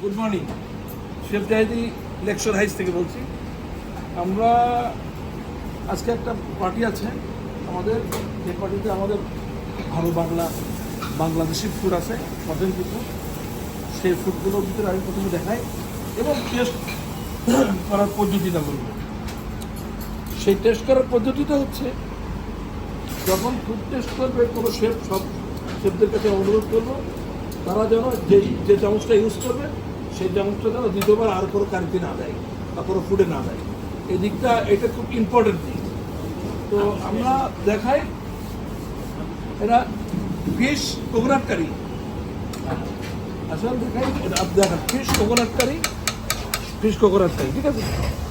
Good morning, chef Zahidi lecture house থেকে বলছি। আমরা আজকে একটা পার্টি আছে আমাদের, যে পার্টিতে আমাদের ভালো বাংলাদেশি ফুড আছে, অথেন্টিক ফুড। সেই ফুডগুলোর ভিতরে আমি প্রথমে দেখাই এবং টেস্ট করার পদ্ধতিটা বলবো। সেই টেস্ট করার পদ্ধতিটা হচ্ছে, যখন ফুড টেস্ট করবে কোনো শেফ, সব শেফদের কাছে অনুরোধ করবো তারা যেন যে চামচটা ইউজ করবে সেই চামচটা যেন দ্বিতীয়বার আর কোনো কারিতে না দেয় বা কোনো ফুডে না দেয়। এই দিকটা, এটা খুব ইম্পর্টেন্ট দিক। তো আমরা দেখাই, এটা ফিশ কোকোনাট কারি। আসলে দেখাই, এটা দেখান ফিশ কোকোনাট কারি, ঠিক আছে।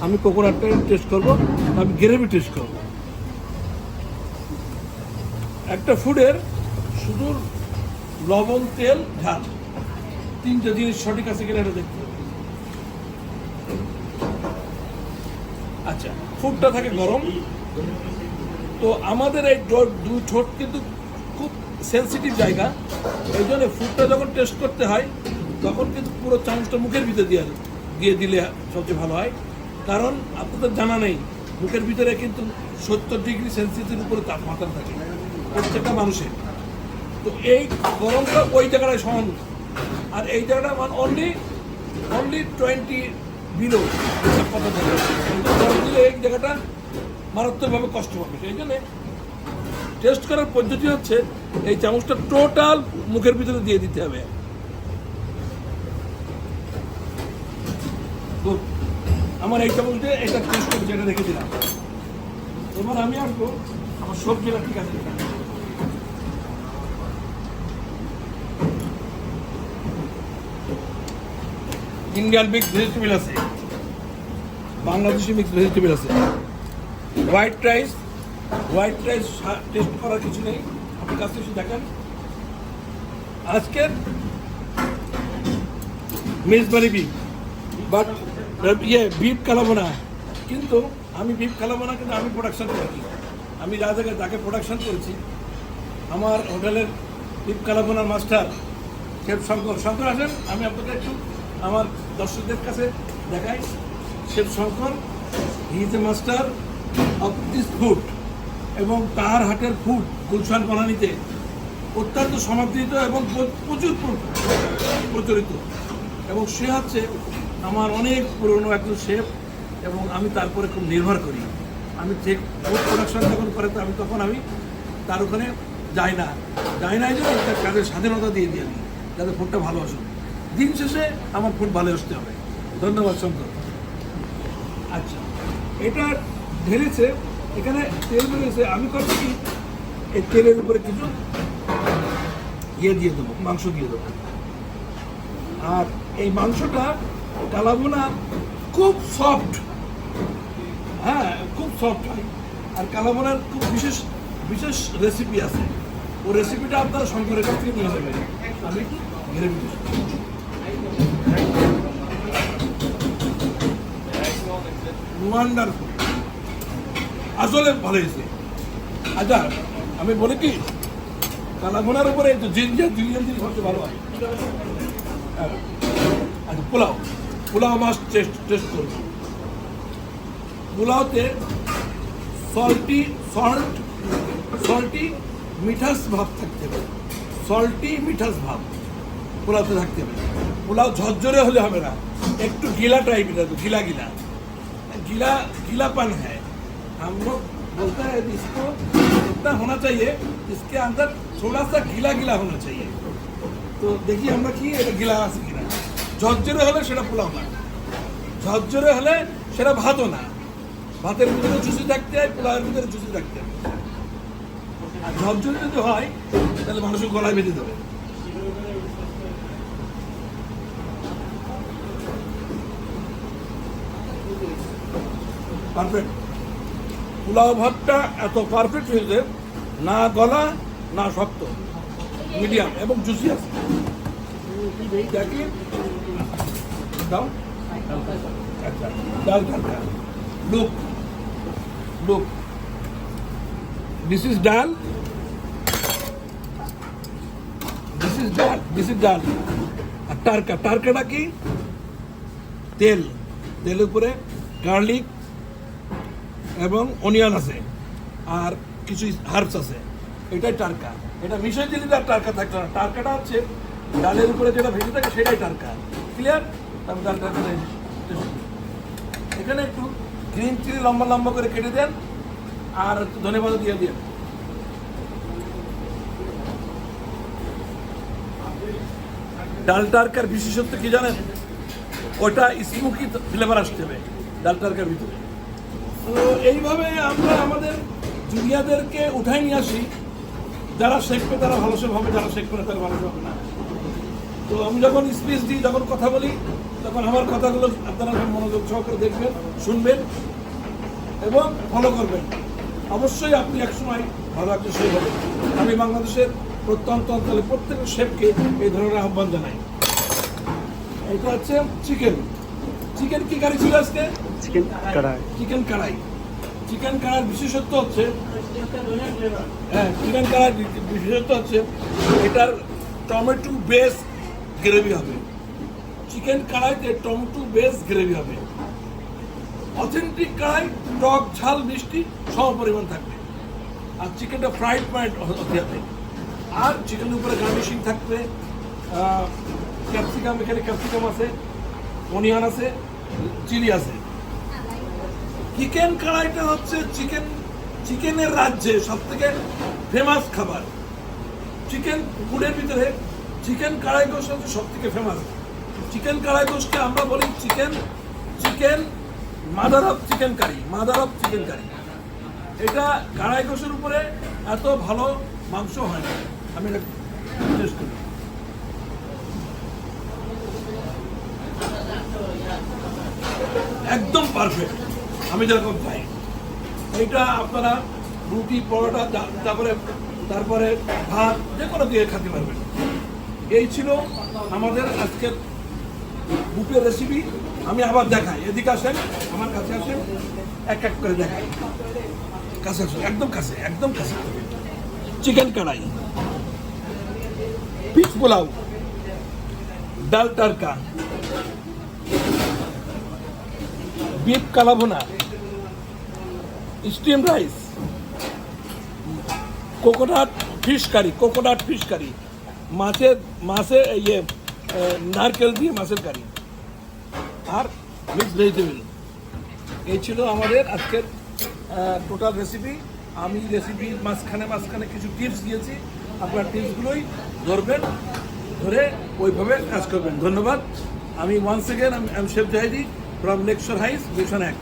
আমি কোকোনাট কারি টেস্ট করবো, আমি গ্রেভি টেস্ট করবো। একটা ফুডের শুধু লবণ, তেল, ঝাল, তিনটে জিনিস সঠিক আছে কিনা এটা দেখতে হবে। আচ্ছা, ফুডটা থাকে গরম। তো আমাদের এই দুই ঠোঁট কিন্তু খুব সেন্সিটিভ জায়গা, এই জন্য ফুডটা যখন টেস্ট করতে হয় তখন কিন্তু পুরো চামচটা মুখের ভিতরে দিয়ে দিলে সবচেয়ে ভালো হয়। কারণ আপনাদের জানা নেই, মুখের ভিতরে কিন্তু 70 ডিগ্রি সেলসিয়াসের উপরে তাপমাত্রা থাকে প্রত্যেকটা মানুষের। তো এই গরমটা ওই জায়গাটায় সমান, আর এই জায়গাটা অনলি 20 বিলো তাপমাত্রা থাকে। গরম দিলে এই জায়গাটা মারাত্মকভাবে কষ্ট পাবে। সেই জন্যে টেস্ট করার পদ্ধতি হচ্ছে, এই চামচটা টোটাল মুখের ভিতরে দিয়ে দিতে হবে। তো আমার এই চামচ দিয়ে এটা টেস্ট করে যেটা রেখে দিলাম। এবার আমি আসবো আমার সবজিটা ঠিক আছে। ইন্ডিয়ান মিক্স ভেজিটেবল আছে, বাংলাদেশি মিক্স ভেজিটেবল আছে। হোয়াইট রাইস টেস্ট করার কিছু নেই, আপনি কাছে এসে দেখেন। আজকের মেজবানি বিফ, বাট বিফ খালাবো না, কিন্তু আমি বিফ খালাবো না, কিন্তু আমি প্রোডাকশন করি। আমি যাকে প্রোডাকশন করেছি, আমার হোটেলের বিফ খালাবোনার মাস্টার শেফ শঙ্কর আসেন। আমি আপনাকে একটু আমার দর্শকদের কাছে দেখাই। Chef Shankar, he is a master of this food, এবং তার হাটের ফুড গুলশান বনানীতে অত্যন্ত সমাদৃত এবং প্রচুর প্রচলিত। এবং সে হচ্ছে আমার অনেক পুরনো একজন শেফ, এবং আমি তারপরে খুব নির্ভর করি। আমি যে ফুড প্রোডাকশন যখন করে, তো তখন আমি তার ওখানে যাই না এই জন্য তার কাজের স্বাধীনতা দিয়ে দিই আমি, যাতে ফুডটা ভালো আসুক। দিন শেষে আমার ফুড ভালো আসতে হবে। ধন্যবাদ শঙ্কর। আচ্ছা, এটা ঢেলেছে, এখানে তেল বেরিয়েছে। আমি করছি কি, এই তেলের উপরে কিছু দিয়ে দেবো, মাংস দিয়ে দেবো। আর এই মাংসটা কালাবোনা খুব সফট, হ্যাঁ খুব সফট হয়। আর কালাবোনার খুব বিশেষ রেসিপি আছে, ও রেসিপিটা আপনারা শঙ্করের কাছ থেকে নিয়ে নেবেন। আমি গ্রেভি ওয়ান্ডারফুল, আসলে ভালো হয়েছে। আচ্ছা, আমি বলি কি, কালাভুনার উপরে একটু জিঞ্জার জিনিস সবচেয়ে ভালো হয়। আচ্ছা, পোলাও মাছ টেস্ট করব। পোলাওতে সল্টি মিঠাস ভাব থাকতে হবে, পোলাওতে থাকতে হবে। পোলাও ঝরঝরে হলে হবে না, একটু গিলা টাইপের, गीलापन है। हम लोग बोलते हैं इसको इतना होना चाहिए, इसके अंदर थोड़ा सा गीला होना चाहिए। तो देखिए আমরা কি এটা গিলা আছে কিনা। ঝরঝরে হলে সেটা পোলাও না, ঝরঝরে হলে সেটা ভাতও না। ভাতের ভিতরে জুসি থাকতে হয়, পোলাওয়ের ভিতরে জুসি থাকতে হয়। আর ঝরঝরে যদি হয় তাহলে মানুষের গলায় বেঁধে দেবে। পারফেক্ট, পোলাও ভাতটা এত পারফেক্ট হয়েছে, না গলা না শক্ত, মিডিয়াম এবং জুসি আছে। দেখি দাও, আচ্ছা ডাল খাটা, লুক দিস ইজ ডাল, আর টারকাটা কি তেলের উপরে গার্লিক এবং অনিয়ন আছে আর কিছু হার্বস আছে, এটাই টারকা। এটা মিশিয়ে দিলে তার টারকা থাকছে না। টারকাটা হচ্ছে ডালের উপরে যেটা ভেজে থাকে সেটাই টারকা। ক্লিয়ার? আমি ডালটা এখানে একটু গ্রিন চিলি লম্বা লম্বা করে কেটে দেন আর একটু ধনেপাতা দিয়ে দেন। ডাল টারকার বিশেষত্ব কি জানেন? ওটা স্মোকি ফ্লেভার আসতে হবে ডাল টারকার ভিতরে। তো এইভাবে আমরা আমাদের জুনিয়ারদেরকে উঠাই নিয়ে আসি। যারা শিখবে তারা ভালোসে ভাবে, যারা শিখবে না তারা ভালোসে হবে না। তো আমি যখন স্পিচ দিই, যখন কথা বলি, তখন আমার কথাগুলো আপনারা মনোযোগ সহকারে দেখবেন, শুনবেন এবং ফলো করবেন। অবশ্যই আপনি একসময় ভালো একটা শেফ হবেন। আমি বাংলাদেশের প্রত্যন্ত অঞ্চলে প্রত্যেকটা শেফকে এই ধরনের আহ্বান জানাই। এটা হচ্ছে চিকেন কি কারি ছিল আজকে? চিকেন কাড়াই বিশেষত্ব হচ্ছে, চিকেন কাড়াই বিশেষত্ব হচ্ছে এটার টমেটো বেস গ্রেভি হবে। চিকেন কড়াইতে টমেটো বেস গ্রেভি হবে। অথেন্টিক কড়াই টক ঝাল মিষ্টি সম পরিমাণ থাকবে। আর চিকেনটা ফ্রাইড হতে হবে। আর চিকেনের উপরে গার্নিশিং থাকবে ক্যাপসিকাম, এখানে ক্যাপসিকাম আছে, অনিয়ন আছে, চিলি আছে। চিকেন কড়াইটা হচ্ছে চিকেনের রাজ্যে সব থেকে ফেমাস খাবার। চিকেন ফুডের ভিতরে চিকেন কড়াই গোশ হচ্ছে সব থেকে ফেমাস। চিকেন কড়াই গোশকে আমরা বলি chicken mother of chicken curry. এটা কড়াই গোশের উপরে এত ভালো মাংস হয় না। আমি এটা টেস্ট করি। একদম পারফেক্ট আমি যেরকম চাই। এইটা আপনারা রুটি, পরোটা, তারপরে ভাত যে কোনো দিয়ে খেতে পারবেন। এই ছিল আমাদের আজকের বুফে রেসিপি। আমি আবার দেখাই, এদিকে আসেন, আমার কাছে আসেন, এক এক করে দেখাই। কাছে আসেন, একদম কাছে। চিকেন কড়াই, fish pulao, dal tarka, beef kalabhuna, steam rice, coconut fish curry, মাছের নারকেল দিয়ে মাছের কারি, আর মিক্স ভেজিটেবল। এই ছিল আমাদের আজকের টোটাল রেসিপি। আমি রেসিপির মাঝখানে কিছু টিপস দিয়েছি। আপনার টিপসগুলোই ধরবেন, ধরে ওইভাবে কাজ করবেন। ধন্যবাদ। আমি ওয়ান্স এগেন, আমি chef Zahidi from Lakeshore Heights, Gulshan 1।